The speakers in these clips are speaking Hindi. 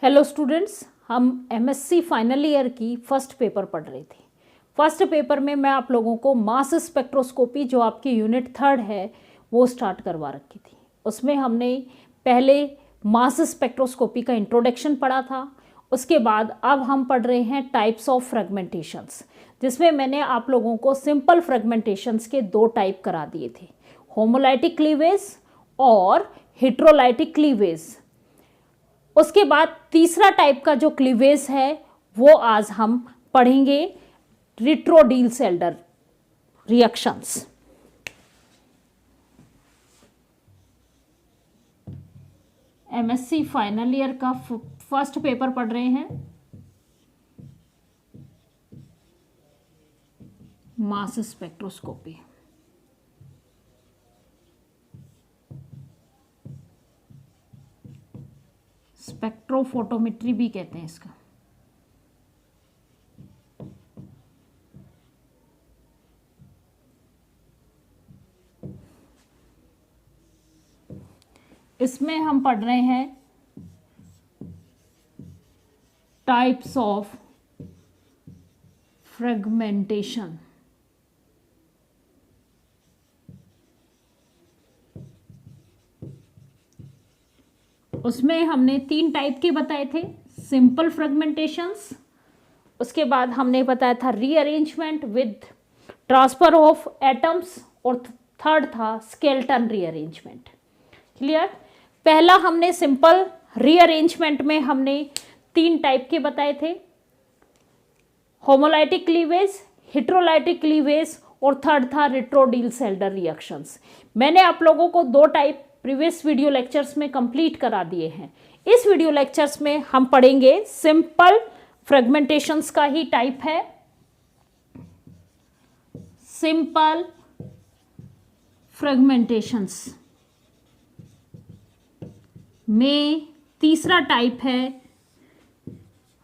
हेलो स्टूडेंट्स, हम एमएससी फाइनल ईयर की फर्स्ट पेपर पढ़ रहे थे। फर्स्ट पेपर में मैं आप लोगों को मास स्पेक्ट्रोस्कोपी जो आपकी यूनिट 3 है वो स्टार्ट करवा रखी थी। उसमें हमने पहले मास स्पेक्ट्रोस्कोपी का इंट्रोडक्शन पढ़ा था। उसके बाद अब हम पढ़ रहे हैं टाइप्स ऑफ फ्रेगमेंटेशंस, जिसमें मैंने आप लोगों को सिंपल फ्रेगमेंटेशंस के 2 टाइप करा दिए थे, होमोलाइटिक क्लीवेज और हेट्रोलाइटिक क्लीवेज। उसके बाद तीसरा टाइप का जो क्लीवेज है वो आज हम पढ़ेंगे, रिट्रोडील-सेल्डर रिएक्शंस। एमएससी फाइनल ईयर का फर्स्ट पेपर पढ़ रहे हैं, मास स्पेक्ट्रोस्कोपी। स्पेक्ट्रोफोटोमेट्री भी कहते हैं इसका। इसमें हम पढ़ रहे हैं टाइप्स ऑफ फ्रेगमेंटेशन। उसमें हमने 3 टाइप के बताए थे, सिंपल फ्रेगमेंटेशंस, उसके बाद हमने बताया था rearrangement with transfer of atoms, और थर्ड था स्केलेटन रीअरेंजमेंट। क्लियर? पहला हमने सिंपल रीअरेंजमेंट में हमने 3 टाइप के बताए थे, होमोलाइटिक क्लीवेज, हेट्रोलाइटिक क्लीवेज, और थर्ड था रिट्रोडील-सेल्डर रिएक्शंस। मैंने आप लोगों को 2 टाइप प्रीवियस वीडियो लेक्चर्स में कंप्लीट करा दिए हैं। इस वीडियो लेक्चर्स में हम पढ़ेंगे सिंपल फ्रेगमेंटेशंस का ही टाइप है, सिंपल फ्रेगमेंटेशंस में तीसरा टाइप है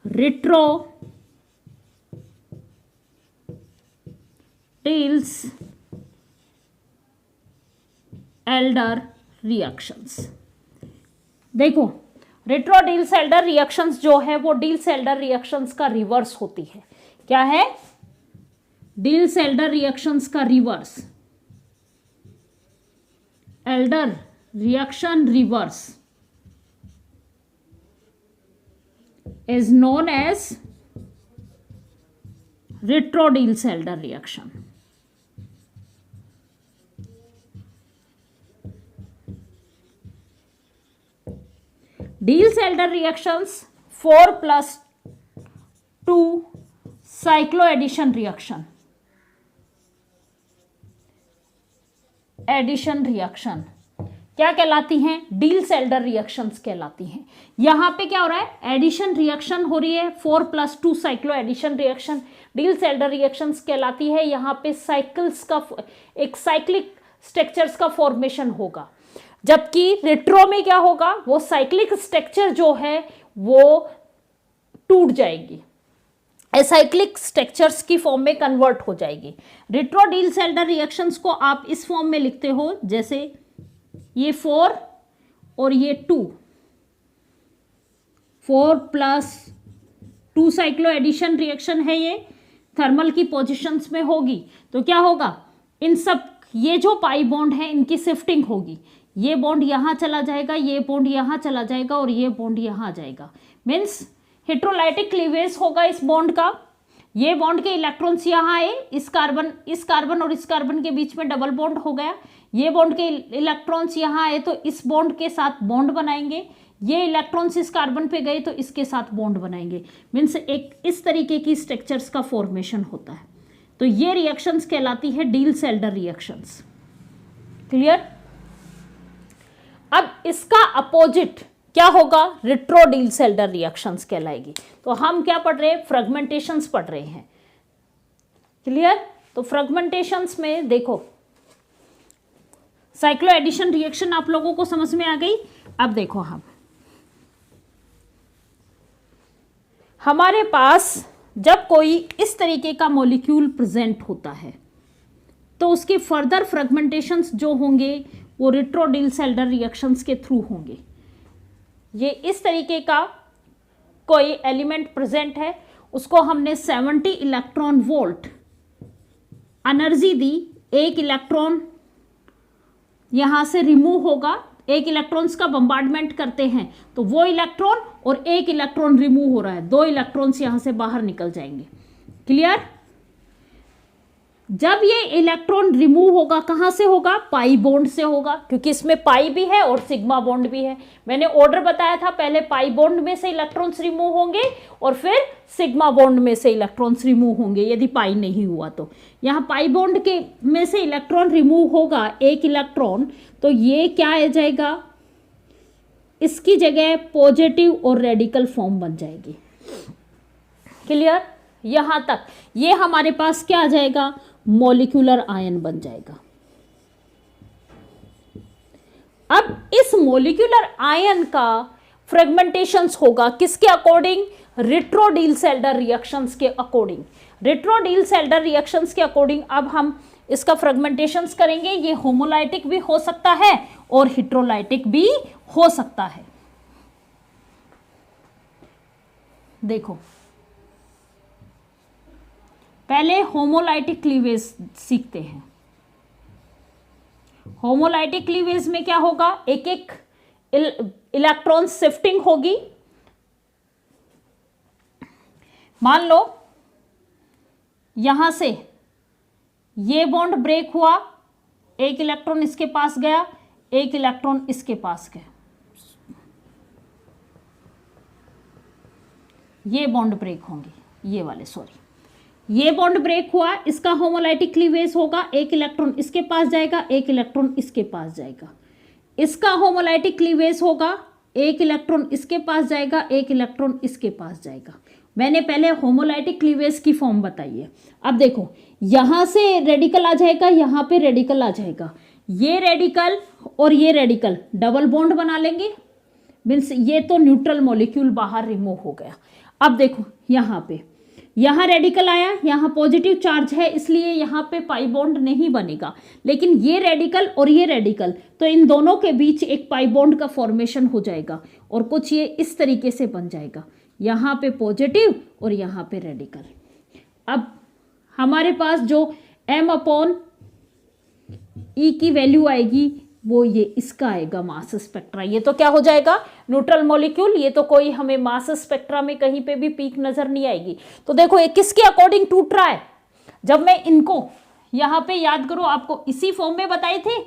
रिट्रोडील-सेल्डर रिएक्शंस। देखो, रिट्रोडील-सेल्डर रिएक्शंस जो है वो डील-सेल्डर रिएक्शंस का रिवर्स होती है। क्या है? डील-सेल्डर रिएक्शंस का reverse, Alder reaction reverse is known as retro Diels Alder reaction. Diels Alder reactions 4+2 cycloaddition reaction, addition reaction क्या कहलाती हैं? डील-सेल्डर रिएक्शंस कहलाती हैं। यहां पे क्या हो रहा है? एडिशन रिएक्शन हो रही है, 4+2 cyclo addition reaction Diels Alder reactions कहलाती है। यहां पे साइकिल्स का एक साइक्लिक स्ट्रक्चर्स का फॉर्मेशन होगा, जबकि रिट्रो में क्या होगा? वो साइक्लिक स्ट्रक्चर जो है वो टूट जाएगी, एसाइक्लिक स्ट्रक्चर्स की फॉर्म में कन्वर्ट हो जाएगी। रिट्रोडील-सेल्डर रिएक्शंस को आप इस फॉर्म में लिखते हो, जैसे ये 4 और ये 2, 4+2 साइक्लो एडिशन रिएक्शन है। ये थर्मल की पोजीशंस में होगी तो क्या होगा? इन सब ये जो पाई बॉन्ड है इनकी शिफ्टिंग होगी। ये बॉन्ड यहां चला जाएगा, ये बॉन्ड यहां चला जाएगा, और ये बॉन्ड यहां आ जाएगा। मीन्स हेट्रोलाइटिक क्लीवेज होगा इस बॉन्ड का। ये बॉन्ड के इलेक्ट्रॉन्स यहाँ आए, इस कार्बन और इस कार्बन के बीच में डबल बॉन्ड हो गया। ये बॉन्ड के इलेक्ट्रॉन्स यहाँ आए तो इस बॉन्ड के साथ बॉन्ड बनाएंगे। ये इलेक्ट्रॉन्स इस कार्बन पे गए तो इसके साथ बॉन्ड बनाएंगे। मीन्स एक इस तरीके की स्ट्रक्चर्स का फॉर्मेशन होता है। तो ये रिएक्शंस कहलाती है डील-सेल्डर रिएक्शंस। क्लियर? अब इसका अपोजिट क्या होगा? रिट्रोडील-सेल्डर रिएक्शंस कहलाएगी। तो हम क्या पढ़ रहे हैं? फ्रेगमेंटेशंस पढ़ रहे हैं। क्लियर? तो फ्रेगमेंटेशंस में देखो, साइक्लो एडिशन रिएक्शन आप लोगों को समझ में आ गई। अब देखो, हमारे पास जब कोई इस तरीके का मॉलिक्यूल प्रेजेंट होता है तो उसके फर्दर फ्रेगमेंटेशंस जो होंगे वो रिट्रोडील-सेल्डर रिएक्शंस के थ्रू होंगे। ये इस तरीके का कोई एलिमेंट प्रेजेंट है, उसको हमने 70 इलेक्ट्रॉन वोल्ट एनर्जी दी, एक इलेक्ट्रॉन यहां से रिमूव होगा, एक इलेक्ट्रॉन्स का बम्बार्डमेंट करते हैं तो वो इलेक्ट्रॉन और एक इलेक्ट्रॉन रिमूव हो रहा है, दो इलेक्ट्रॉन्स यहां से बाहर निकल जाएंगे। क्लियर? जब ये इलेक्ट्रॉन रिमूव होगा, कहां से होगा? पाई बॉन्ड से होगा, क्योंकि इसमें पाई भी है और सिग्मा बॉन्ड भी है। मैंने ऑर्डर बताया था, पहले पाई बॉन्ड में से इलेक्ट्रॉन्स रिमूव होंगे और फिर सिग्मा बॉन्ड में से इलेक्ट्रॉन्स रिमूव होंगे यदि पाई नहीं हुआ तो। यहाँ पाई बॉन्ड के में से इलेक्ट्रॉन रिमूव होगा, एक इलेक्ट्रॉन, तो ये क्या आ जाएगा? इसकी जगह पॉजिटिव और रेडिकल फॉर्म बन जाएगी। क्लियर? यहां तक ये हमारे पास क्या आ जाएगा? मॉलिक्यूलर आयन बन जाएगा। अब इस मॉलिक्यूलर आयन का फ्रेगमेंटेशंस होगा किसके अकॉर्डिंग? रिट्रोडील-सेल्डर रिएक्शंस के अकॉर्डिंग। रिट्रोडील-सेल्डर रिएक्शंस के अकॉर्डिंग अब हम इसका फ्रेगमेंटेशंस करेंगे। ये होमोलाइटिक भी हो सकता है और हेट्रोलाइटिक भी हो सकता है। देखो, पहले होमोलाइटिक क्लीवेज सीखते हैं। होमोलाइटिक क्लीवेज में क्या होगा? एक एक इलेक्ट्रॉन शिफ्टिंग होगी। मान लो यहां से ये बॉन्ड ब्रेक हुआ, एक इलेक्ट्रॉन इसके पास गया, एक इलेक्ट्रॉन इसके पास गया, ये बॉन्ड ब्रेक होंगे, ये वाले, सॉरी, ये बॉन्ड ब्रेक हुआ, इसका होमोलाइटिक क्लीवेज होगा, एक इलेक्ट्रॉन इसके पास जाएगा, एक इलेक्ट्रॉन इसके पास जाएगा। इसका होमोलाइटिक क्लीवेज होगा, एक इलेक्ट्रॉन इसके पास जाएगा, एक इलेक्ट्रॉन इसके पास जाएगा। मैंने पहले होमोलाइटिक क्लीवेज की फॉर्म बताई है। अब देखो, यहां से रेडिकल आ जाएगा, यहां पे रेडिकल आ जाएगा, ये रेडिकल और ये रेडिकल डबल बॉन्ड बना लेंगे, मीन्स ये तो न्यूट्रल मॉलिक्यूल बाहर रिमूव हो गया। अब देखो यहाँ पे, यहाँ रेडिकल आया, यहाँ पॉजिटिव चार्ज है, इसलिए यहाँ पे पाई बॉन्ड नहीं बनेगा, लेकिन ये रेडिकल और ये रेडिकल, तो इन दोनों के बीच एक पाई बॉन्ड का फॉर्मेशन हो जाएगा और कुछ ये इस तरीके से बन जाएगा, यहाँ पे पॉजिटिव और यहाँ पे रेडिकल। अब हमारे पास जो m/e की वैल्यू आएगी वो ये इसका आएगा मास स्पेक्ट्रा। ये तो क्या हो जाएगा? Neutral molecule. ये तो कोई हमें मास स्पेक्ट्रा में कहीं पे भी पीक नजर नहीं आएगी। तो देखो ये किसके अकॉर्डिंग टूट रहा है? जब मैं इनको यहाँ पे याद करो, आपको इसी फॉर्म में बताई थी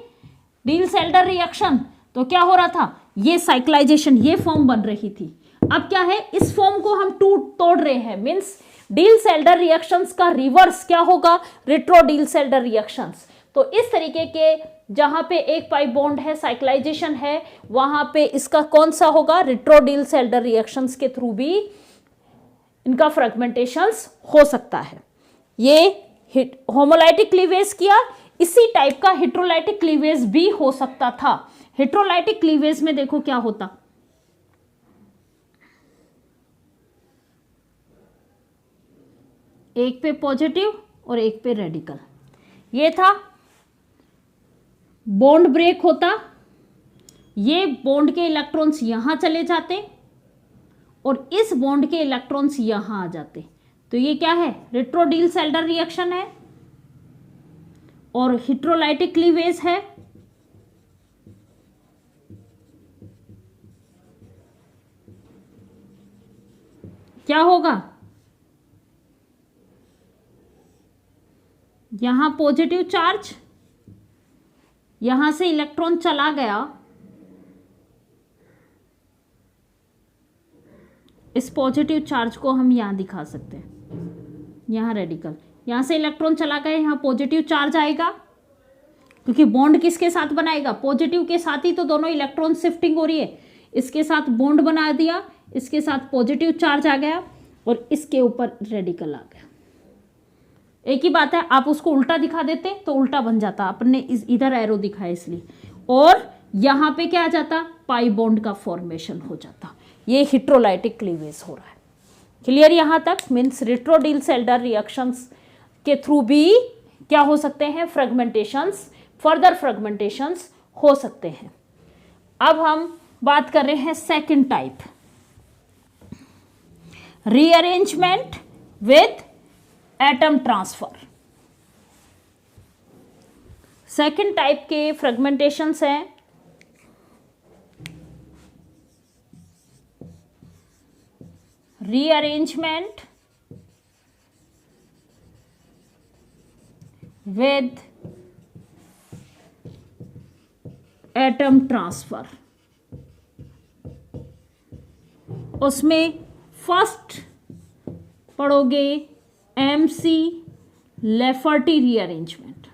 डील-सेल्डर रिएक्शन, तो क्या हो रहा था? ये साइक्लाइजेशन, ये फॉर्म बन रही थी। अब क्या है? इस फॉर्म को हम तोड़ रहे हैं, मीन्स डील-सेल्डर रिएक्शंस का रिवर्स क्या होगा? रिट्रो-डील-सेल्डर रिएक्शंस। तो इस तरीके के जहां पे एक पाई बॉन्ड है, साइक्लाइजेशन है, वहां पे इसका कौन सा होगा? रिट्रो-डील-सेल्डर रिएक्शंस के थ्रू भी इनका फ्रेगमेंटेशंस हो सकता है। ये होमोलाइटिक क्लीवेज किया, इसी टाइप का हेट्रोलाइटिक क्लीवेज भी हो सकता था। हेट्रोलाइटिक क्लीवेज में देखो क्या होता, एक पे पॉजिटिव और एक पे रेडिकल, ये था, बॉन्ड ब्रेक होता, ये बॉन्ड के इलेक्ट्रॉन्स यहां चले जाते और इस बॉन्ड के इलेक्ट्रॉन्स यहां आ जाते, तो ये क्या है? रिट्रो-डील-सेल्डर रिएक्शन है और हेट्रोलाइटिक क्लीवेज है। क्या होगा? यहां पॉजिटिव चार्ज, यहां से इलेक्ट्रॉन चला गया, इस पॉजिटिव चार्ज को हम यहां दिखा सकते हैं, यहां रेडिकल, यहां से इलेक्ट्रॉन चला गया, यहां पॉजिटिव चार्ज आएगा, क्योंकि बॉन्ड किसके साथ बनाएगा? पॉजिटिव के साथ ही तो दोनों इलेक्ट्रॉन शिफ्टिंग हो रही है। इसके साथ बॉन्ड बना दिया, इसके साथ पॉजिटिव चार्ज आ गया और इसके ऊपर रेडिकल आ गया। एक ही बात है, आप उसको उल्टा दिखा देते तो उल्टा बन जाता, अपने इधर एरो दिखाया इसलिए, और यहां पे क्या आ जाता? पाई बॉन्ड का फॉर्मेशन हो जाता। ये हेट्रोलाइटिक क्लीवेज हो रहा है। क्लियर यहां तक? मीन्स रिट्रो-डील-सेल्डर रिएक्शंस के थ्रू भी क्या हो सकते हैं? फ्रेगमेंटेशंस, फर्दर फ्रेगमेंटेशंस हो सकते हैं। अब हम बात कर रहे हैं second type. Rearrangement with atom transfer. Second type के फ्रेगमेंटेशंस हैं रीअरेंजमेंट विद एटम ट्रांसफर। उसमें फर्स्ट पढ़ोगे एमसी लेफर्टी रीअरेंजमेंट।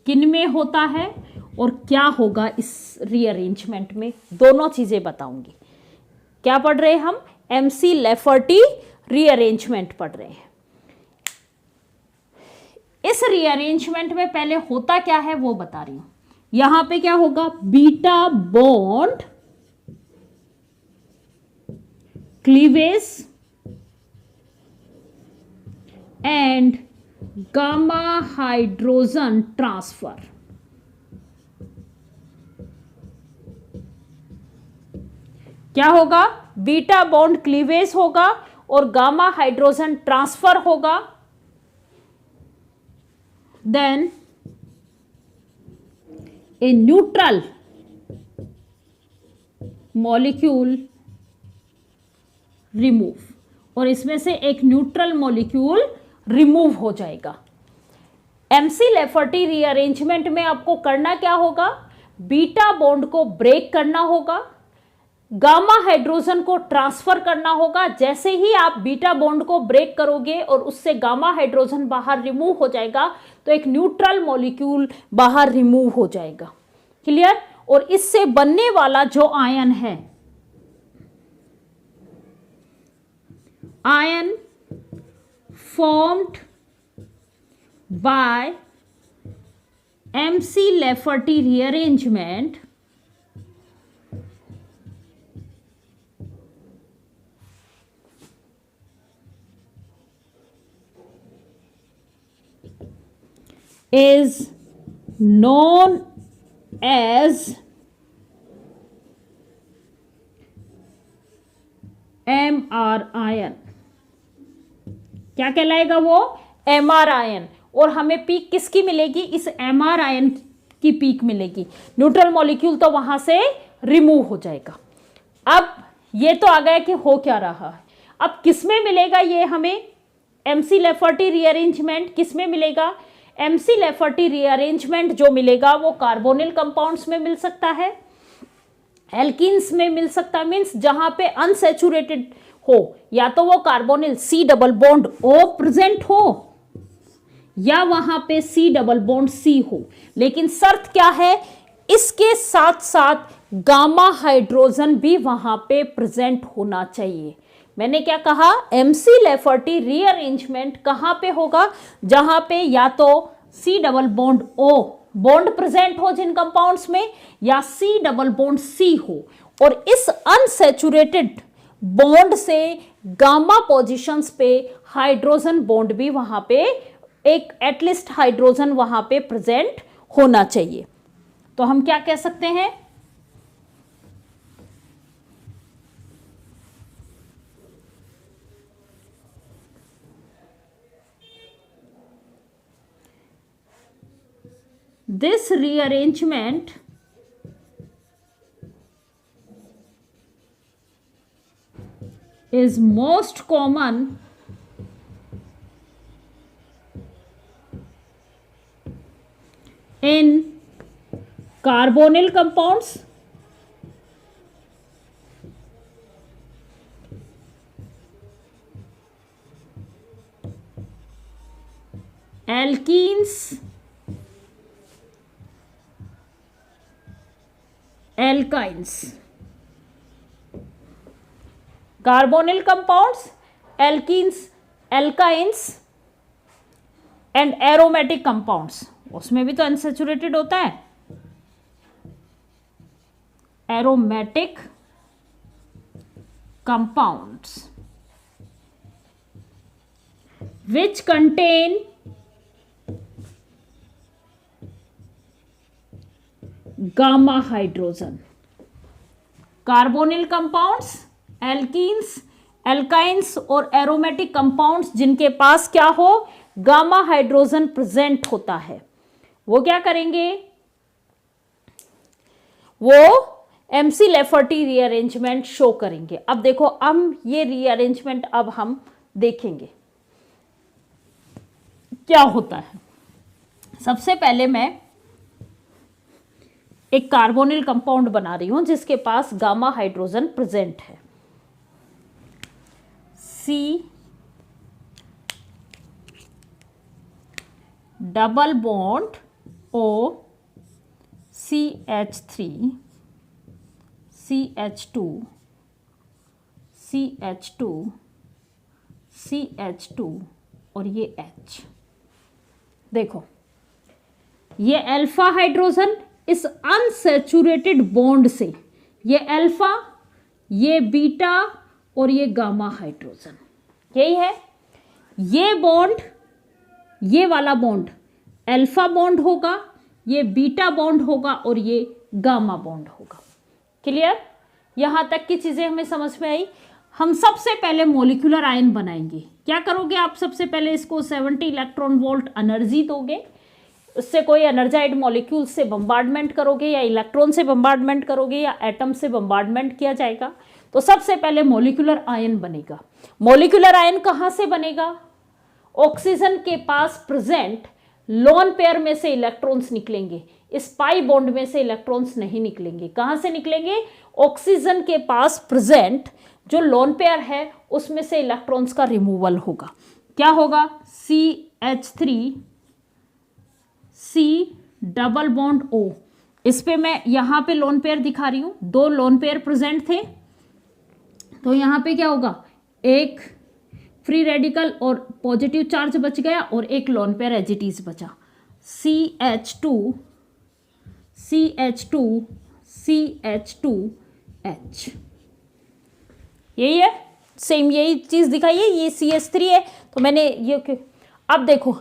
किन में होता है और क्या होगा इस रीअरेंजमेंट में, दोनों चीजें बताऊंगी। क्या पढ़ रहे हैं हम? एमसी लेफर्टी रीअरेंजमेंट पढ़ रहे हैं। इस रीअरेंजमेंट में पहले होता क्या है वो बता रही हूं। यहां पे क्या होगा? Beta bond cleavage and gamma hydrogen transfer. क्या होगा? बीटा बॉन्ड क्लीवेज होगा और गामा हाइड्रोजन ट्रांसफर होगा। Then a neutral molecule remove, और इसमें से एक न्यूट्रल मॉलिक्यूल रिमूव हो जाएगा। एमसी लेफर्टी रीअरेंजमेंट में आपको करना क्या होगा? बीटा बॉन्ड को ब्रेक करना होगा, गामा हाइड्रोजन को ट्रांसफर करना होगा। जैसे ही आप बीटा बॉन्ड को ब्रेक करोगे और उससे गामा हाइड्रोजन बाहर रिमूव हो जाएगा तो एक न्यूट्रल मॉलिक्यूल बाहर रिमूव हो जाएगा। क्लियर? और इससे बनने वाला जो आयन है, ion formed by McLafferty rearrangement is known as MR ion. क्या कहलाएगा वो? MR ion. और हमें पीक किसकी मिलेगी? इस MR आयन की पीक मिलेगी। न्यूट्रल मॉलिक्यूल तो वहां से रिमूव हो जाएगा। अब ये तो आ गया कि हो क्या रहा है। अब किसमें मिलेगा ये हमें? एमसी लेफर्टी रीअरेंजमेंट किसमें मिलेगा? एमसी लेफर्टी रीअरेंजमेंट जो मिलेगा वो कार्बोनिल कंपाउंड्स में मिल सकता है, एल्कीन्स में मिल सकता है, मीन्स जहां पे अनसैचुरेटेड हो, या तो वो carbonyl C double bond O present हो या वहां पे सी डबल बॉन्ड सी हो। लेकिन शर्त क्या है? इसके साथ साथ गामा हाइड्रोजन भी वहां पे प्रेजेंट होना चाहिए। मैंने क्या कहा? एमसी लेफर्टी रीअरेंजमेंट कहां पे होगा? जहां पे या तो C double bond O bond present हो जिन कंपाउंड्स में, या सी डबल बॉन्ड सी हो, और इस अनसैचुरेटेड बॉन्ड से गामा पोजीशंस पे हाइड्रोजन बॉन्ड भी वहां पे एक एटलीस्ट हाइड्रोजन वहां पे प्रेजेंट होना चाहिए। तो हम क्या कह सकते हैं? This rearrangement is most common in carbonyl compounds, alkenes, alkynes। Carbonyl compounds, alkenes, alkynes and aromatic compounds, उसमें भी तो अनसैचुरेटेड होता है। Aromatic compounds which contain gamma hydrogen. Carbonyl compounds, alkenes, alkynes और एरोमेटिक कंपाउंड्स जिनके पास क्या हो, गामा हाइड्रोजन प्रेजेंट होता है, वो क्या करेंगे, वो एमसी लेफर्टी रीअरेंजमेंट शो करेंगे। अब देखो, अब ये रीअरेंजमेंट अब हम देखेंगे क्या होता है। सबसे पहले मैं एक कार्बोनिल कंपाउंड बना रही हूं जिसके पास गामा हाइड्रोजन प्रेजेंट है। C double bond O CH3 CH2 CH2 CH2 और ये H। देखो, ये अल्फा हाइड्रोजन इस अनसैचुरेटेड बॉन्ड से, ये अल्फा, ये बीटा और ये गामा हाइड्रोजन, यही है। ये बॉन्ड, ये वाला बॉन्ड अल्फा बॉन्ड होगा, ये बीटा बॉन्ड होगा और ये गामा बॉन्ड होगा। क्लियर? यहां तक की चीजें हमें समझ में आई। हम सबसे पहले मॉलिक्यूलर आयन बनाएंगे। क्या करोगे आप? सबसे पहले इसको 70 इलेक्ट्रॉन वोल्ट एनर्जी दोगे, उससे कोई एनर्जाइड मॉलिक्यूल से बम्बार्डमेंट करोगे, या इलेक्ट्रॉन से बम्बार्डमेंट करोगे, या एटम से बम्बार्डमेंट किया जाएगा। तो सबसे पहले मॉलिक्यूलर आयन बनेगा। मॉलिक्यूलर आयन कहाँ से बनेगा? ऑक्सीजन के पास प्रेजेंट लोन पेयर में से इलेक्ट्रॉन्स निकलेंगे, इस पाई बॉन्ड में से इलेक्ट्रॉन्स नहीं निकलेंगे। कहाँ से निकलेंगे? ऑक्सीजन के पास प्रेजेंट जो लोन पेयर है उसमें से इलेक्ट्रॉन्स का रिमूवल होगा। क्या होगा? CH3 C double bond O। इस पे मैं यहाँ पे लोन पेयर दिखा रही हूँ, 2 लोन पेयर प्रेजेंट थे, तो यहाँ पे क्या होगा, एक फ्री रेडिकल और पॉजिटिव चार्ज बच गया और एक lone pair as it is बचा। CH2 CH2 CH2H, यही है, सेम यही चीज दिखाई है। ये CH3 है तो मैंने ये, अब देखो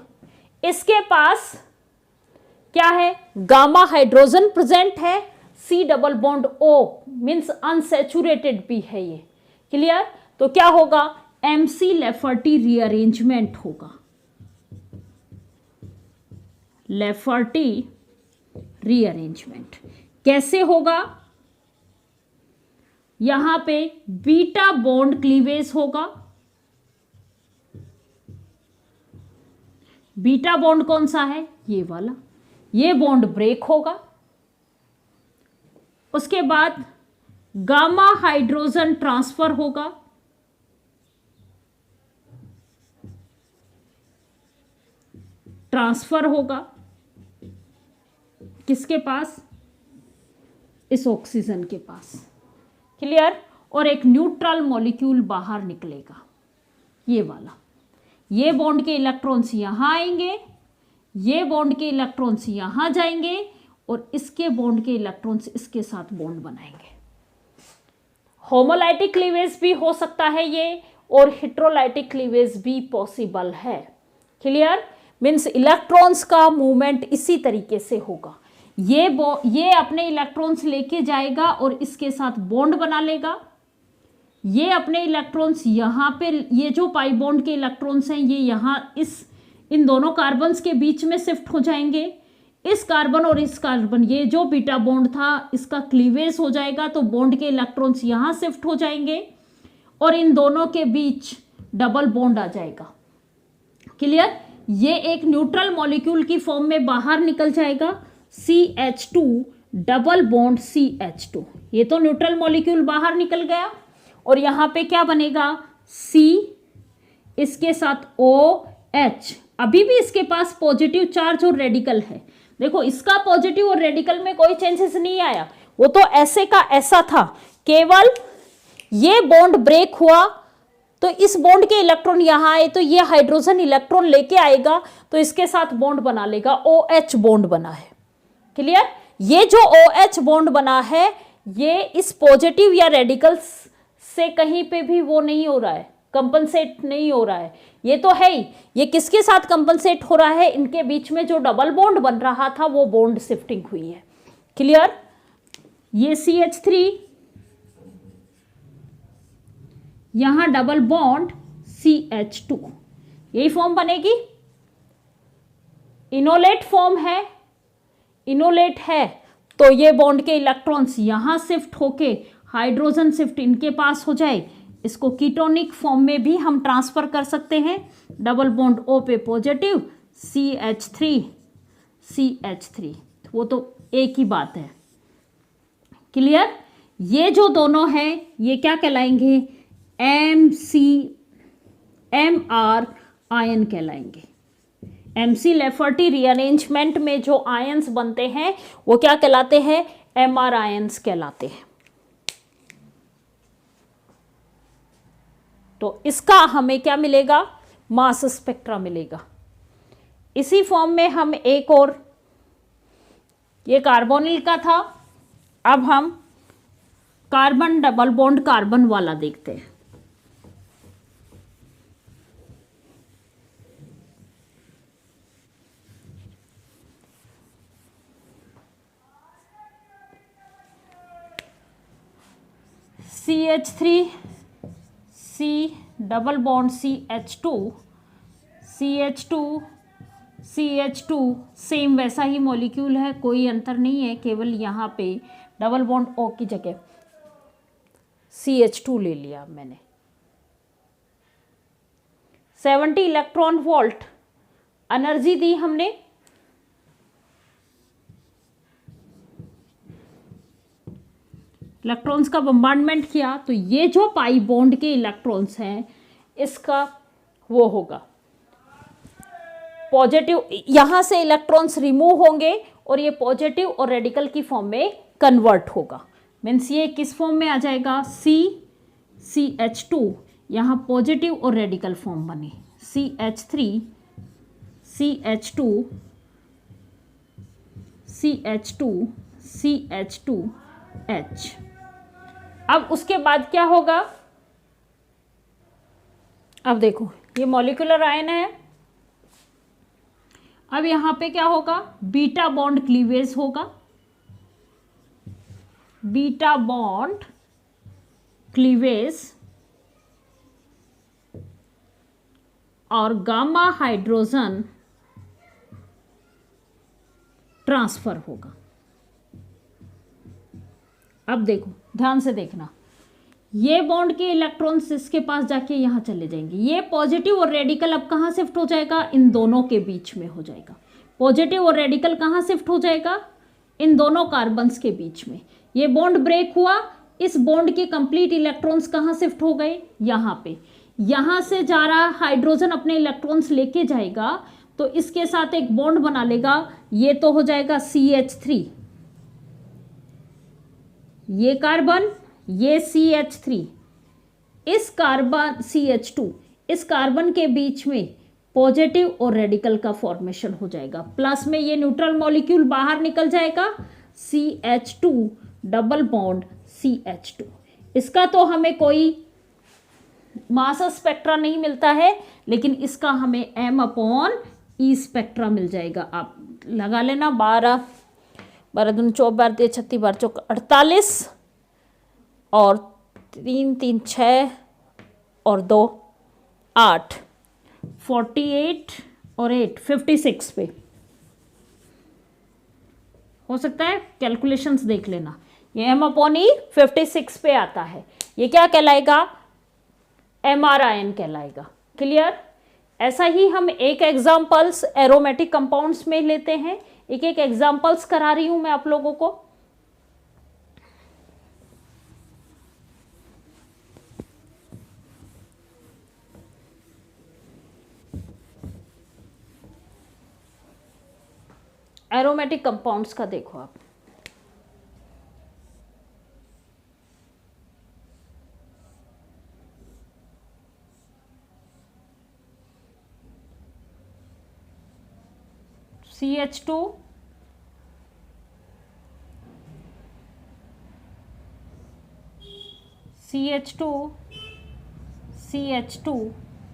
इसके पास क्या है, गामा हाइड्रोजन प्रेजेंट है, C double bond O means unsaturated भी है ये। क्लियर? तो क्या होगा, MC लेफर्टी रीअरेंजमेंट होगा। लेफर्टी रीअरेंजमेंट कैसे होगा? यहां पे बीटा बॉन्ड क्लीवेज होगा। बीटा बॉन्ड कौन सा है? ये वाला। ये बॉन्ड ब्रेक होगा। उसके बाद गामा हाइड्रोजन ट्रांसफर होगा। ट्रांसफर होगा किसके पास? इस ऑक्सीजन के पास। क्लियर? और एक न्यूट्रल मॉलिक्यूल बाहर निकलेगा, ये वाला। ये बॉन्ड के इलेक्ट्रॉन्स यहां आएंगे, ये बॉन्ड के इलेक्ट्रॉन्स यहां जाएंगे और इसके बॉन्ड के इलेक्ट्रॉन्स इसके साथ बॉन्ड बनाएंगे। होमोलाइटिक क्लीवेज भी हो सकता है ये, और हेट्रोलाइटिक क्लीवेज भी पॉसिबल है। क्लियर? मीन्स इलेक्ट्रॉन्स का मूवमेंट इसी तरीके से होगा। ये अपने इलेक्ट्रॉन्स लेके जाएगा और इसके साथ बॉन्ड बना लेगा। ये अपने इलेक्ट्रॉन्स यहाँ पे, ये जो पाई बॉन्ड के इलेक्ट्रॉन्स हैं ये यहाँ इन दोनों कार्बन्स के बीच में शिफ्ट हो जाएंगे। इस कार्बन और इस कार्बन, ये जो बीटा बॉन्ड था इसका क्लीवेज हो जाएगा, तो बॉन्ड के इलेक्ट्रॉन्स यहाँ शिफ्ट हो जाएंगे और इन दोनों के बीच डबल बॉन्ड आ जाएगा। क्लियर? ये एक न्यूट्रल मॉलिक्यूल की फॉर्म में बाहर निकल जाएगा, CH2 डबल बॉन्ड CH2। ये तो न्यूट्रल मॉलिक्यूल बाहर निकल गया और यहाँ पे क्या बनेगा, C, इसके साथ OH। अभी भी इसके पास पॉजिटिव चार्ज और रेडिकल है। देखो इसका पॉजिटिव और रेडिकल में कोई चेंजेस नहीं आया, वो तो ऐसे का ऐसा था, केवल ये बॉन्ड ब्रेक हुआ तो इस बॉन्ड के इलेक्ट्रॉन यहां आए तो ये हाइड्रोजन इलेक्ट्रॉन लेके आएगा तो इसके साथ बॉन्ड बना लेगा, OH बॉन्ड बना है। क्लियर? ये जो OH बॉन्ड बना है ये इस पॉजिटिव या रेडिकल्स से कहीं पे भी वो नहीं हो रहा है, कंपनसेट नहीं हो रहा है। ये तो है ही, ये किसके साथ कंपनसेट हो रहा है? इनके बीच में जो डबल बॉन्ड बन रहा था वो बॉन्ड शिफ्टिंग हुई है। क्लियर? ये CH3, यहां डबल बॉन्ड CH2, यही फॉर्म बनेगी। इनोलेट फॉर्म है, इनोलेट है तो ये बॉन्ड के इलेक्ट्रॉन्स यहां शिफ्ट होके हाइड्रोजन शिफ्ट इनके पास हो जाए, इसको कीटोनिक फॉर्म में भी हम ट्रांसफर कर सकते हैं। डबल बॉन्ड O पे पॉजिटिव, CH3, वो तो एक ही बात है। क्लियर? ये जो दोनों हैं ये क्या कहलाएंगे? MR आयन कहलाएंगे। MC लेफर्टी रीअरेंजमेंट में जो आयंस बनते हैं वो क्या कहलाते हैं? MR आयंस कहलाते हैं। तो इसका हमें क्या मिलेगा? मास स्पेक्ट्रा मिलेगा। इसी फॉर्म में हम एक और, ये कार्बोनिल का था, अब हम कार्बन डबल बॉन्ड कार्बन वाला देखते हैं। CH3 C double bond CH2 same वैसा ही मॉलिक्यूल है, कोई अंतर नहीं है, केवल यहाँ पे डबल बॉन्ड O की जगह CH2 ले लिया मैंने। 70 इलेक्ट्रॉन वोल्ट एनर्जी दी हमने। इलेक्ट्रॉन्स का बम्बार्डमेंट किया तो ये जो पाई बॉन्ड के इलेक्ट्रॉन्स हैं इसका वो होगा पॉजिटिव, यहां से इलेक्ट्रॉन्स रिमूव होंगे और ये पॉजिटिव और रेडिकल की फॉर्म में कन्वर्ट होगा। मीन्स ये किस फॉर्म में आ जाएगा? CH2, यहाँ पॉजिटिव और रेडिकल फॉर्म बने, CH3 CH2H। अब उसके बाद क्या होगा? अब देखो ये मॉलिक्यूलर आयन है। अब यहां पे क्या होगा? बीटा बॉन्ड क्लीवेज होगा, बीटा बॉन्ड क्लीवेज और गामा हाइड्रोजन ट्रांसफर होगा। अब देखो ध्यान से देखना, ये बॉन्ड के इलेक्ट्रॉन्स इसके पास जाके यहां चले जाएंगे, ये पॉजिटिव और रेडिकल अब कहां शिफ्ट हो जाएगा? इन दोनों के बीच में हो जाएगा। पॉजिटिव और रेडिकल कहां शिफ्ट हो जाएगा? इन दोनों कार्बन्स के बीच में। ये बॉन्ड ब्रेक हुआ, इस बॉन्ड के कंप्लीट इलेक्ट्रॉन्स कहां शिफ्ट हो गए? यहां पे। यहां से जा रहा हाइड्रोजन अपने इलेक्ट्रॉन्स लेके जाएगा तो इसके साथ एक बॉन्ड बना लेगा, ये तो हो जाएगा CH3, ये कार्बन, ये CH3, इस कार्बन CH2, इस कार्बन के बीच में पॉजिटिव और रेडिकल का फॉर्मेशन हो जाएगा। प्लस में ये न्यूट्रल मॉलिक्यूल बाहर निकल जाएगा, CH2 डबल बॉन्ड CH2। इसका तो हमें कोई मास स्पेक्ट्रा नहीं मिलता है, लेकिन इसका हमें M/E स्पेक्ट्रा मिल जाएगा। आप लगा लेना, 12 दूनी 24, 12 3 36, 12 चौक 48 और 3 3 6 और 2 8, 48 और 8 56 पे हो सकता है। कैलकुलेशंस देख लेना, ये M/E 56 पे आता है। ये क्या कहलाएगा? MR आयन कहलाएगा। क्लियर? ऐसा ही हम एक एग्जाम्पल्स एरोमेटिक कंपाउंड्स में लेते हैं, एक एक एग्जाम्पल्स करा रही हूं मैं आप लोगों को। एरोमेटिक कंपाउंड्स का देखो आप, CH2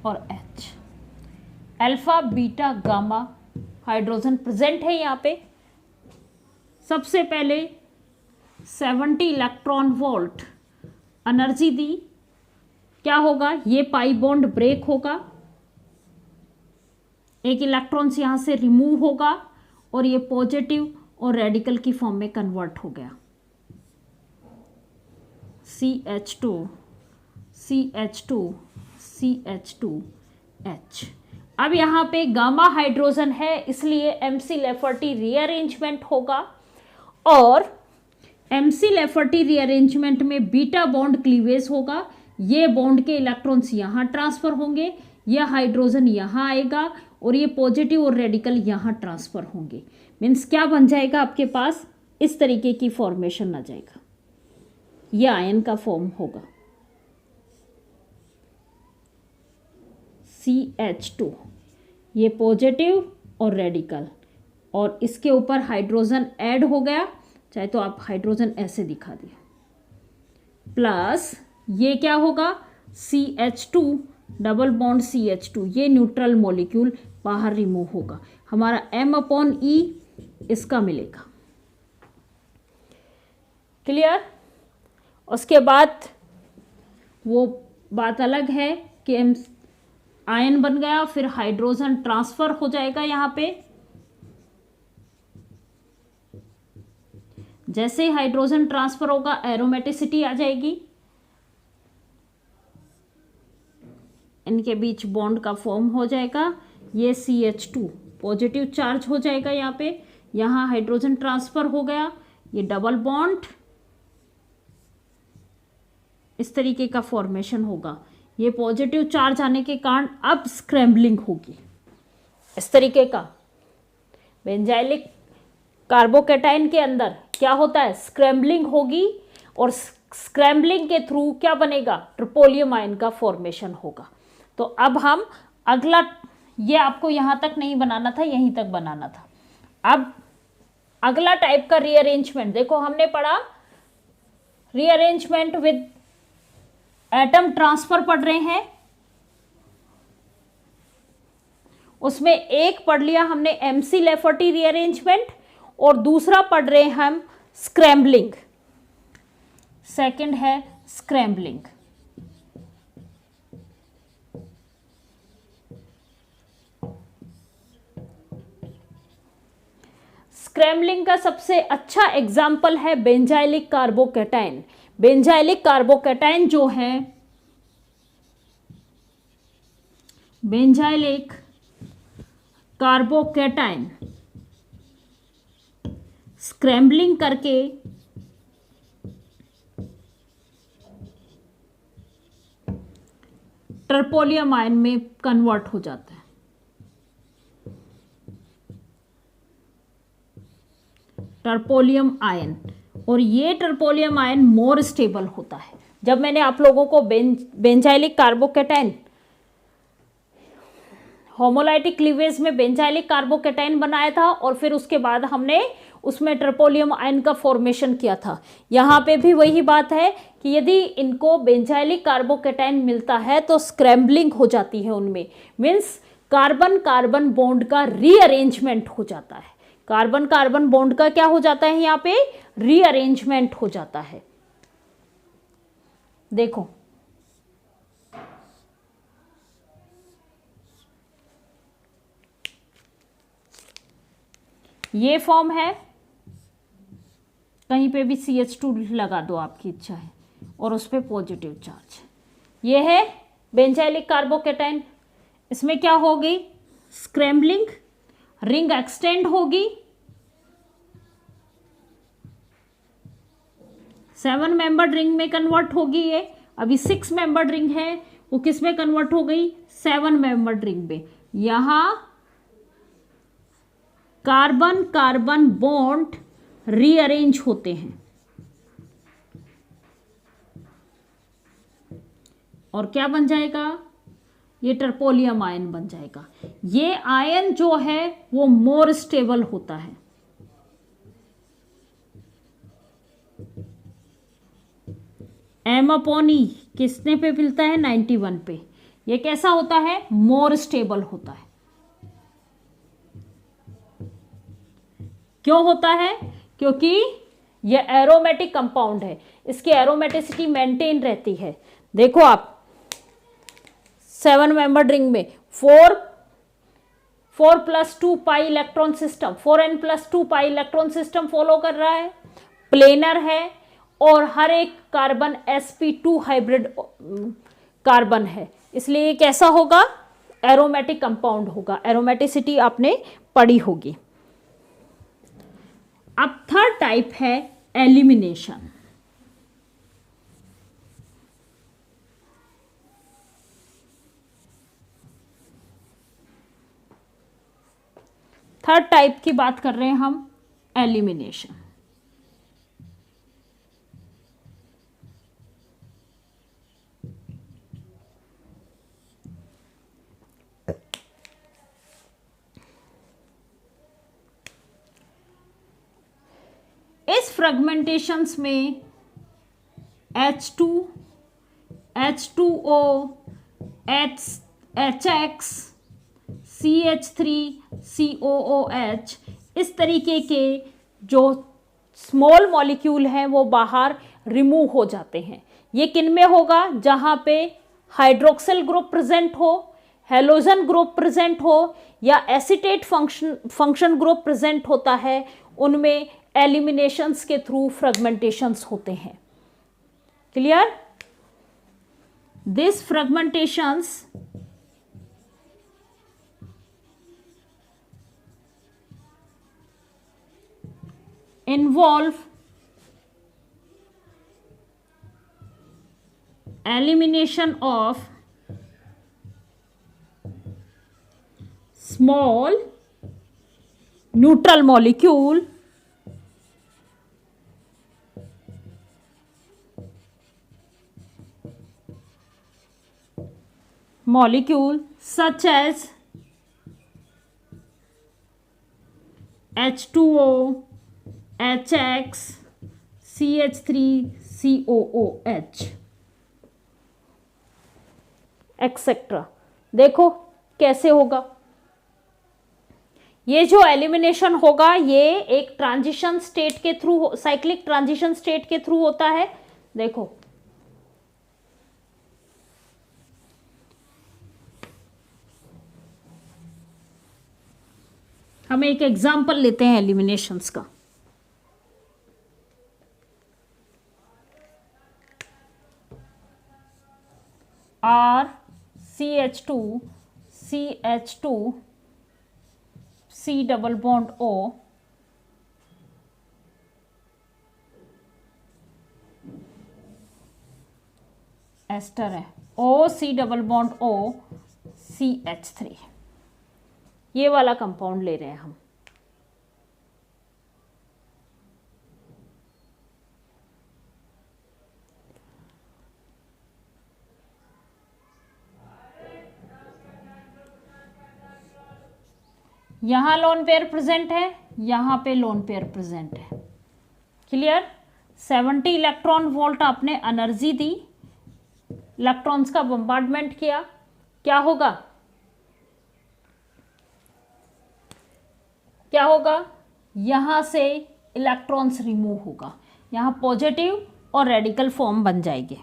और H, alpha beta gamma hydrogen present है यहाँ पे। सबसे पहले 70 इलेक्ट्रॉन वोल्ट एनर्जी दी, क्या होगा, ये पाई बॉन्ड ब्रेक होगा, एक इलेक्ट्रॉन यहां से रिमूव होगा और ये पॉजिटिव और रेडिकल की फॉर्म में कन्वर्ट हो गया, CH2 CH2 CH2H। अब यहाँ पे गामा हाइड्रोजन है, इसलिए MC लेफर्टी रीअरेंजमेंट होगा, और MC लेफर्टी रीअरेंजमेंट में बीटा बॉन्ड क्लीवेज होगा। ये बॉन्ड के इलेक्ट्रॉन्स यहाँ ट्रांसफर होंगे, यह हाइड्रोजन यहाँ आएगा और ये पॉजिटिव और रेडिकल यहाँ ट्रांसफर होंगे। मीन्स क्या बन जाएगा, आपके पास इस तरीके की फॉर्मेशन आ जाएगा, यह आयन का फॉर्म होगा CH2, ये पॉजिटिव और रेडिकल, और इसके ऊपर हाइड्रोजन ऐड हो गया, चाहे तो आप हाइड्रोजन ऐसे दिखा दिया, प्लस ये क्या होगा CH2 डबल बॉन्ड CH2, ये न्यूट्रल मॉलिक्यूल बाहर रिमूव होगा, हमारा M/E इसका मिलेगा। क्लियर। उसके बाद वो बात अलग है कि आयन बन गया, फिर हाइड्रोजन ट्रांसफर हो जाएगा यहाँ पे, जैसे ही हाइड्रोजन ट्रांसफर होगा एरोमेटिसिटी आ जाएगी, इनके बीच बॉन्ड का फॉर्म हो जाएगा, ये CH2 पॉजिटिव चार्ज हो जाएगा यहाँ पे, यहाँ हाइड्रोजन ट्रांसफर हो गया, ये डबल बॉन्ड इस तरीके का फॉर्मेशन होगा, ये पॉजिटिव चार्ज आने के कारण अब स्क्रैम्बलिंग होगी, इस तरीके का। बेंजाइलिक कार्बोकैटायन के अंदर क्या होता है, स्क्रैम्बलिंग होगी, और स्क्रैम्बलिंग के थ्रू क्या बनेगा, ट्रिपोलियम आयन का फॉर्मेशन होगा। तो अब हम अगला, ये आपको यहाँ तक नहीं बनाना था, यहीं तक बनाना था। अब अगला टाइप का रीअरेंजमेंट देखो, हमने पढ़ा रीअरेंजमेंट विद एटम ट्रांसफर पढ़ रहे हैं, उसमें एक पढ़ लिया हमने MC लेफर्टी रीअरेंजमेंट, और दूसरा पढ़ रहे हैं हम स्क्रैम्बलिंग, सेकंड है स्क्रैम्बलिंग। स्क्रैम्बलिंग का सबसे अच्छा एग्जाम्पल है बेंजाइलिक कार्बोकैटायन। बेंजाइलिक कार्बोकैटायन जो है, बेंजाइलिक कार्बोकैटायन स्क्रैम्बलिंग करके ट्रिपोलियम आयन में कन्वर्ट हो जाता है। ट्रिपोलियम आयन, और ये ट्रिपोलियम आयन मोर स्टेबल होता है। जब मैंने आप लोगों को बेंजाइलिक कार्बोकैटायन होमोलाइटिक क्लीवेज में बेंजाइलिक कार्बोकैटायन बनाया था, और फिर उसके बाद हमने उसमें ट्रिपोलियम आयन का फॉर्मेशन किया था, यहाँ पे भी वही बात है कि यदि इनको बेंजाइलिक कार्बोकैटायन मिलता है तो स्क्रैम्बलिंग हो जाती है उनमें, मीन्स कार्बन कार्बन बॉन्ड का रीअरेंजमेंट हो जाता है। कार्बन कार्बन बॉन्ड का क्या हो जाता है, यहाँ पे रीअरेंजमेंट हो जाता है। देखो ये फॉर्म है, कहीं पे भी CH2 लगा दो, आपकी इच्छा है, और उस पर पॉजिटिव चार्ज। ये है बेंजाइलिक कार्बोकैटायन, इसमें क्या होगी, स्क्रैम्बलिंग, रिंग एक्सटेंड होगी, 7 मेंबर्ड रिंग में कन्वर्ट होगी। ये अभी 6 मेंबर्ड रिंग है, वो किस में कन्वर्ट हो गई, 7 मेंबर्ड रिंग में। यहां कार्बन कार्बन बॉन्ड रीअरेंज होते हैं, और क्या बन जाएगा, ये ट्रिपोलियम आयन बन जाएगा। ये आयन जो है वो मोर स्टेबल होता है। M/E किसने पे मिलता है, 91 पे। ये कैसा होता है, मोर स्टेबल होता है। क्यों होता है, क्योंकि ये एरोमेटिक कंपाउंड है, इसकी एरोमेटिसिटी मेंटेन रहती है। देखो आप 7 मेंबर रिंग में 4+2 pi electron system, 4n+2 pi electron system follow कर रहा है, प्लेनर है और हर एक कार्बन sp2 हाइब्रिड कार्बन है, इसलिए ये कैसा होगा, एरोमेटिक कंपाउंड होगा। एरोमेटिसिटी आपने पढ़ी होगी। अब थर्ड टाइप है एलिमिनेशन। थर्ड टाइप की बात कर रहे हैं हम, एलिमिनेशन। इस फ्रेगमेंटेशंस में H2, H2O, HX, CH3, COOH, इस तरीके के जो स्मॉल मॉलिक्यूल हैं वो बाहर रिमूव हो जाते हैं। ये किन में होगा, जहाँ पे हाइड्रोक्सिल ग्रुप प्रेजेंट हो, हेलोजन ग्रुप प्रेजेंट हो या एसीटेट फंक्शन ग्रुप प्रेजेंट होता है, उनमें एलिमिनेशंस के थ्रू फ्रेगमेंटेशंस होते हैं। Clear? This fragmentations involve elimination of small neutral molecule such as H2O, HX, CH3, COOH etcetera. देखो कैसे होगा ये जो एलिमिनेशन होगा, ये एक ट्रांजिशन स्टेट के थ्रू, साइक्लिक ट्रांजिशन स्टेट के थ्रू होता है। देखो हम एक एग्जांपल लेते हैं एलिमिनेशंस का। R CH2 CH2 C double bond O ester है, O C double bond O CH3, ये वाला कंपाउंड ले रहे हैं हम। यहाँ लोन पेयर प्रेजेंट है, यहाँ पे लोन पेयर प्रेजेंट है। क्लियर? 70 इलेक्ट्रॉन वोल्ट आपने एनर्जी दी, इलेक्ट्रॉन्स का बम्बार्डमेंट किया, क्या होगा, क्या होगा, यहाँ से इलेक्ट्रॉन्स रिमूव होगा, यहाँ पॉजिटिव और रेडिकल फॉर्म बन जाएंगे।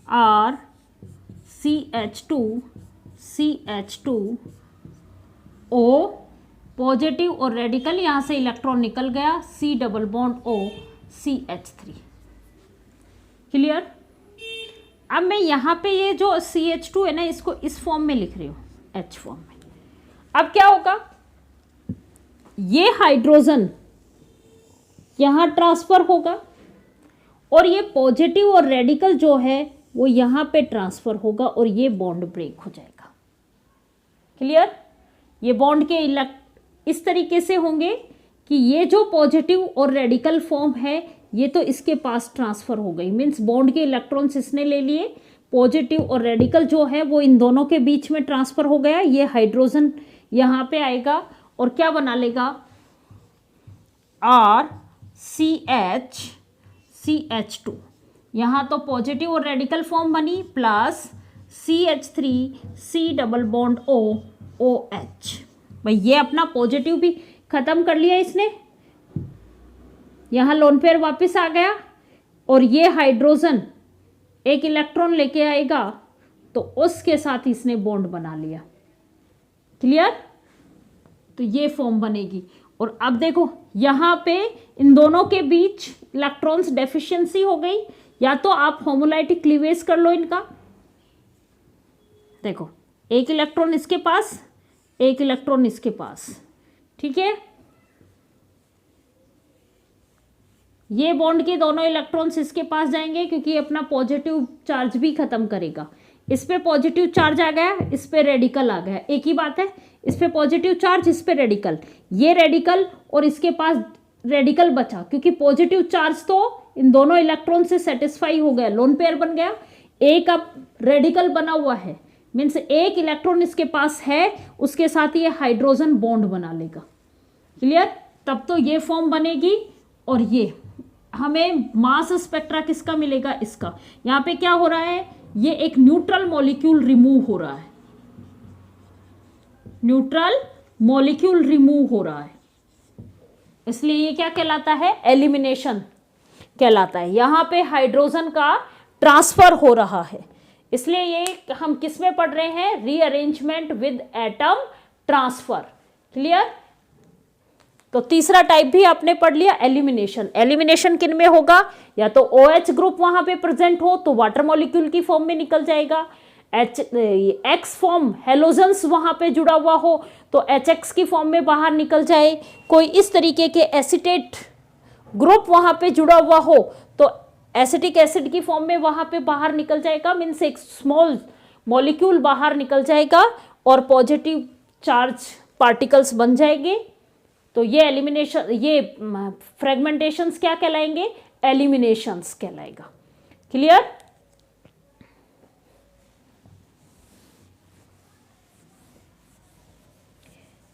R CH2 CH2 O positive और रेडिकल, यहाँ से इलेक्ट्रॉन निकल गया, C double bond O CH3। Clear? अब मैं यहाँ पे ये जो CH2 है ना, इसको इस फॉर्म में लिख रही हूँ, H फॉर्म में। अब क्या होगा, ये हाइड्रोजन यहाँ ट्रांसफर होगा और ये पॉजिटिव और रेडिकल जो है वो यहाँ पे ट्रांसफर होगा और ये बॉन्ड ब्रेक हो जाएगा। क्लियर? ये बॉन्ड के इस तरीके से होंगे कि ये जो पॉजिटिव और रेडिकल फॉर्म है ये तो इसके पास ट्रांसफर हो गई, मीन्स बॉन्ड के इलेक्ट्रॉन्स इसने ले लिए, पॉजिटिव और रेडिकल जो है वो इन दोनों के बीच में ट्रांसफर हो गया। ये हाइड्रोजन यहाँ पे आएगा और क्या बना लेगा, RCH CH2, यहाँ तो पॉजिटिव और रेडिकल फॉर्म बनी, plus CH3 C double bond O OH। भाई ये अपना पॉजिटिव भी खत्म कर लिया इसने, यहाँ लोन पेयर वापस आ गया, और ये हाइड्रोजन एक इलेक्ट्रॉन लेके आएगा तो उसके साथ इसने बॉन्ड बना लिया। क्लियर? तो ये फॉर्म बनेगी। और अब देखो यहाँ पे इन दोनों के बीच इलेक्ट्रॉन्स डेफिशिएंसी हो गई, या तो आप होमोलाइटिक क्लीवेज कर लो इनका। देखो एक इलेक्ट्रॉन इसके पास, एक इलेक्ट्रॉन इसके पास, ठीक है। ये बॉन्ड के दोनों इलेक्ट्रॉन्स इसके पास जाएंगे क्योंकि अपना पॉजिटिव चार्ज भी खत्म करेगा। इस पे पॉजिटिव चार्ज आ गया, इस पे रेडिकल आ गया, एक ही बात है। इस पे पॉजिटिव चार्ज, इस पे रेडिकल, ये रेडिकल और इसके पास रेडिकल बचा, क्योंकि पॉजिटिव चार्ज तो इन दोनों इलेक्ट्रॉन से सेटिस्फाई हो गया, लोन पेयर बन गया। एक अब रेडिकल बना हुआ है, मीन्स एक इलेक्ट्रॉन इसके पास है, उसके साथ ये हाइड्रोजन बॉन्ड बना लेगा। क्लियर? तब तो ये फॉर्म बनेगी। और ये हमें मास स्पेक्ट्रा किसका मिलेगा? इसका। यहाँ पे क्या हो रहा है, ये एक न्यूट्रल मॉलिक्यूल रिमूव हो रहा है, न्यूट्रल मॉलिक्यूल रिमूव हो रहा है, इसलिए ये क्या कहलाता है? एलिमिनेशन कहलाता है। यहाँ पे हाइड्रोजन का ट्रांसफर हो रहा है, इसलिए ये हम किस में पढ़ रहे हैं? Rearrangement with atom transfer. Clear? तो तीसरा टाइप भी आपने पढ़ लिया, एलिमिनेशन। एलिमिनेशन किन में होगा? या तो OH ग्रुप वहां पे प्रेजेंट हो तो वाटर मॉलिक्यूल की फॉर्म में निकल जाएगा, X फॉर्म हेलोजेंस वहां पे जुड़ा हुआ हो तो HX की फॉर्म में बाहर निकल जाए, कोई इस तरीके के एसिटेट ग्रुप वहां पे जुड़ा हुआ हो तो एसिटिक एसिड की फॉर्म में वहां पे बाहर निकल जाएगा, मीन्स एक स्मॉल मॉलिक्यूल बाहर निकल जाएगा और पॉजिटिव चार्ज पार्टिकल्स बन जाएंगे। तो ये एलिमिनेशन, ये फ्रेगमेंटेशंस क्या कहलाएंगे? एलिमिनेशंस कहलाएगा। क्लियर?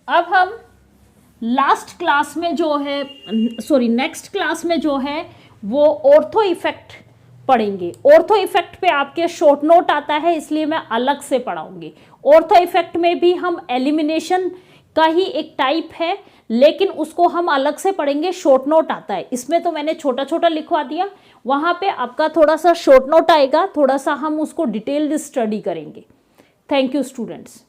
अब हम लास्ट क्लास में जो है, सॉरी नेक्स्ट क्लास में जो है वो ऑर्थो इफेक्ट पढ़ेंगे। ऑर्थो इफेक्ट पे आपके शॉर्ट नोट आता है, इसलिए मैं अलग से पढ़ाऊंगी। ऑर्थो इफेक्ट में भी हम एलिमिनेशन का ही एक टाइप है, लेकिन उसको हम अलग से पढ़ेंगे, शॉर्ट नोट आता है। इसमें तो मैंने छोटा छोटा लिखवा दिया, वहां पे आपका थोड़ा सा शॉर्ट नोट आएगा, थोड़ा सा हम उसको डिटेल्ड स्टडी करेंगे। Thank you students.